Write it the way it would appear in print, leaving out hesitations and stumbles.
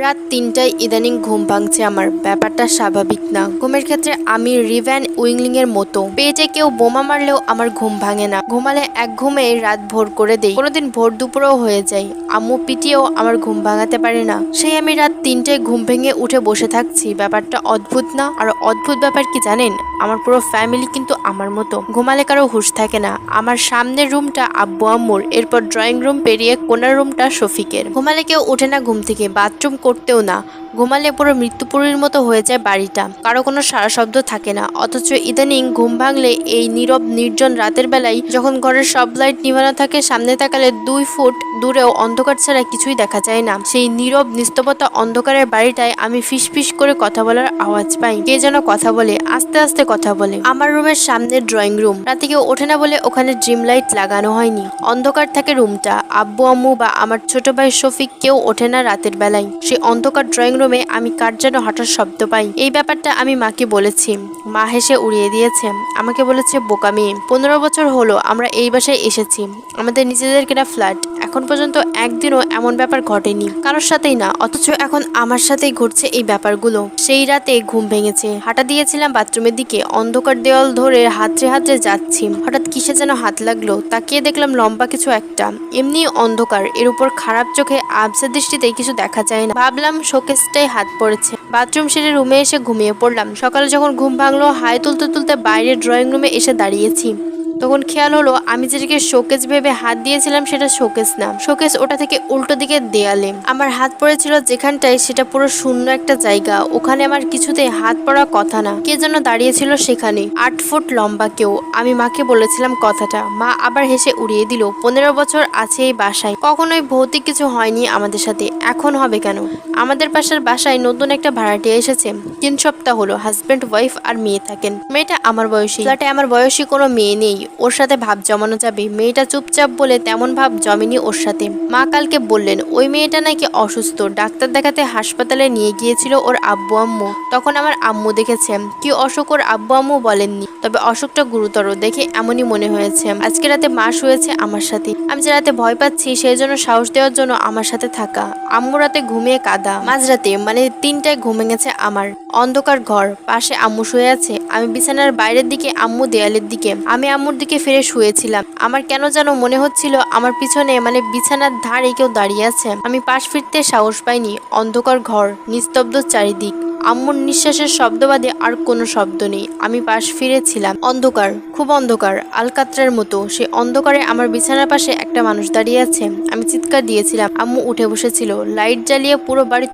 রাত ৩টায় ইদানিং ঘুম ভাঙছে আমার। ব্যাপারটা স্বাভাবিক না। ঘুমের ক্ষেত্রে আমি রিভ্যান উইংলিং এর মতো। পেটে কেউ বোমা মারলেও আমার ঘুম ভাঙে না। ঘুমালে এক ঘুমে রাত ভোর করে দেই, কোনোদিন ভোর দুপুরও হয়ে যায়। আম্মু পিটিয়েও আমার ঘুম ভাঙাতে পারে না। সেই আমি রাত ৩টায় ঘুম ভেঙে উঠে বসে থাকছি। ব্যাপারটা অদ্ভুত না? আর অদ্ভুত ব্যাপার কি জানেন, আমার পুরো ফ্যামিলি কিন্তু আমার মতো। ঘুমালে কারো হুঁশ থাকে না। আমার সামনের রুমটা আব্বু আম্মুর, এরপর ড্রয়িং রুম পেরিয়ে কোনার রুমটা শফিকের। ঘুমালে কেউ ওঠে না ঘুম থেকে, বাথরুম করতেও না। ঘুমালে পুরো মৃত্যুপুরীর মতো হয়ে যায় বাড়িটা। কারো কোনো সারা শব্দ থাকে না। অথচ ইদানিং ঘুম ভাঙলে এই নীরব নির্জন রাতের বেলায় যখন ঘরের সব লাইট নিভানো থাকে, সামনে তাকালে 2 ফুট দূরেও অন্ধকার ছাড়া কিছুই দেখা যায় না। সেই নীরব নিস্তবতা অন্ধকারের বাড়িটায় আমি ফিসফিস করে কথা বলার আওয়াজ পাই। কে যেন কথা বলে, আস্তে আস্তে কথা বলে। আমার রুমের সামনে ড্রয়িং রুম। রাতে কেউ ওঠে না বলে ওখানে ড্রিম লাইট লাগানো হয়নি। অন্ধকার থাকে রুমটা। আব্বু আম্মু বা আমার ছোট ভাই শফিক কেউ ওঠে না রাতের বেলায়। সেই অন্ধকার ড্রয়িং রুমে আমি কার যেন হাঁটার শব্দ পাই। এই ব্যাপারটা আমি মাকে বলেছি। মা হেসে উড়িয়ে দিয়েছে। আমাকে বলেছে বোকা মেয়ে। 15 বছর হলো আমরা এই বাসায় এসেছি। আমাদের নিজেদের কেনা ফ্ল্যাট। এখন পর্যন্ত একদিনও এমন ব্যাপার ঘটেনি কারোর সাথেই না। অথচ এখন আমার সাথেই ঘটছে এই ব্যাপারগুলো। সেই রাতে ঘুম ভেঙেছে। হাঁটা দিয়েছিলাম বাথরুমের দিকে। অন্ধকার দেওয়াল ধরে হাতড়ে হাতড়ে যাচ্ছি। হঠাৎ কিসে যেন হাত লাগলো। তাকিয়ে দেখলাম লম্বা কিছু একটা। এমনি অন্ধকার, এর উপর খারাপ চোখে আবছা দৃষ্টিতে কিছু দেখা যায় না। ভাবলাম শোকেসটাই হাত পড়েছে। বাথরুম সেরে রুমে এসে ঘুমিয়ে পড়লাম। সকালে যখন ঘুম ভাঙলো, হাই তুলতে তুলতে বাইরে ড্রয়িং রুমে এসে দাঁড়িয়েছি। তখন খেয়াল হলো আমি যেটাকে শোকেস ভেবে হাত দিয়েছিলাম সেটা শোকেস না। শোকেস ওটা থেকে উল্টো দিকে দেয়ালে। আমার হাত পড়েছিল যেখানটায় সেটা পুরো শূন্য একটা জায়গা। ওখানে আমার কিছুতেই হাত পড়ার কথা না। কে যেন দাঁড়িয়েছিল সেখানে, 8 ফুট লম্বা কেউ। আমি মাকে বলেছিলাম কথাটা। মা আবার হেসে উড়িয়ে দিল। 15 বছর আছে এই বাসায়, কখনোই ভৌতিক কিছু হয়নি আমাদের সাথে, এখন হবে কেন? আমাদের পাশের বাসায় নতুন একটা ভাড়াটিয়া এসেছে। 3 সপ্তাহ হলো। হাজবেন্ড ওয়াইফ আর মেয়ে থাকেন। মেয়েটা আমার বয়সী। ফ্ল্যাটে আমার বয়সী কোনো মেয়ে নেই। ওর সাথে ভাব জমানো যাবে। মেয়েটা চুপচাপ বলে তেমন ভাব জমেনি ওর সাথে। মা কালকে বললেন ওই মেয়েটা নাকি অসুস্থ, ডাক্তার দেখাতে হাসপাতালে নিয়ে গিয়েছিল ওর আব্বু আম্মু। তখন আমার আম্মু দেখেছে। কি অসুখ ওর আব্বু আম্মু বলেননি, তবে অসুখটা গুরুতর দেখে এমনই মনে হয়েছে। আজকে রাতে মা শুয়েছে আমার সাথে। আমি যে রাতে ভয় পাচ্ছি সেই জন্য সাহস দেওয়ার জন্য আমার সাথে থাকা। আম্মু রাতে ঘুমিয়ে কাদা। মাঝরাতে মানে 3টায় ঘুম ভেঙেছে আমার। অন্ধকার ঘর, পাশে আম্মু শুয়ে আছে। আমি বিছানার বাইরের দিকে, আম্মু দেয়ালের দিকে। আমি আম্মুর দিকে ফিরে শুয়েছিলাম। আমার কেন যেন মনে হচ্ছিল আমার পিছনে মানে বিছানার ধারে কেউ দাঁড়িয়ে আছে। আমি পাশ ফিরতে সাহস পাইনি। অন্ধকার ঘর, নিস্তব্ধ চারিদিক। আম্মুর নিঃশ্বাসের শব্দ বাদে আর কোনো শব্দ নেই। আমি পাশ ফিরেছিলাম। অন্ধকার, খুব অন্ধকার, আলকাত্রার মতো। সে অন্ধকারে আমার বিছানার পাশে একটা মানুষ দাঁড়িয়ে আছে। আমি চিৎকার দিয়েছিলাম। আম্মু উঠে বসেছিল। লাইট জ্বালিয়ে পুরো বাড়ি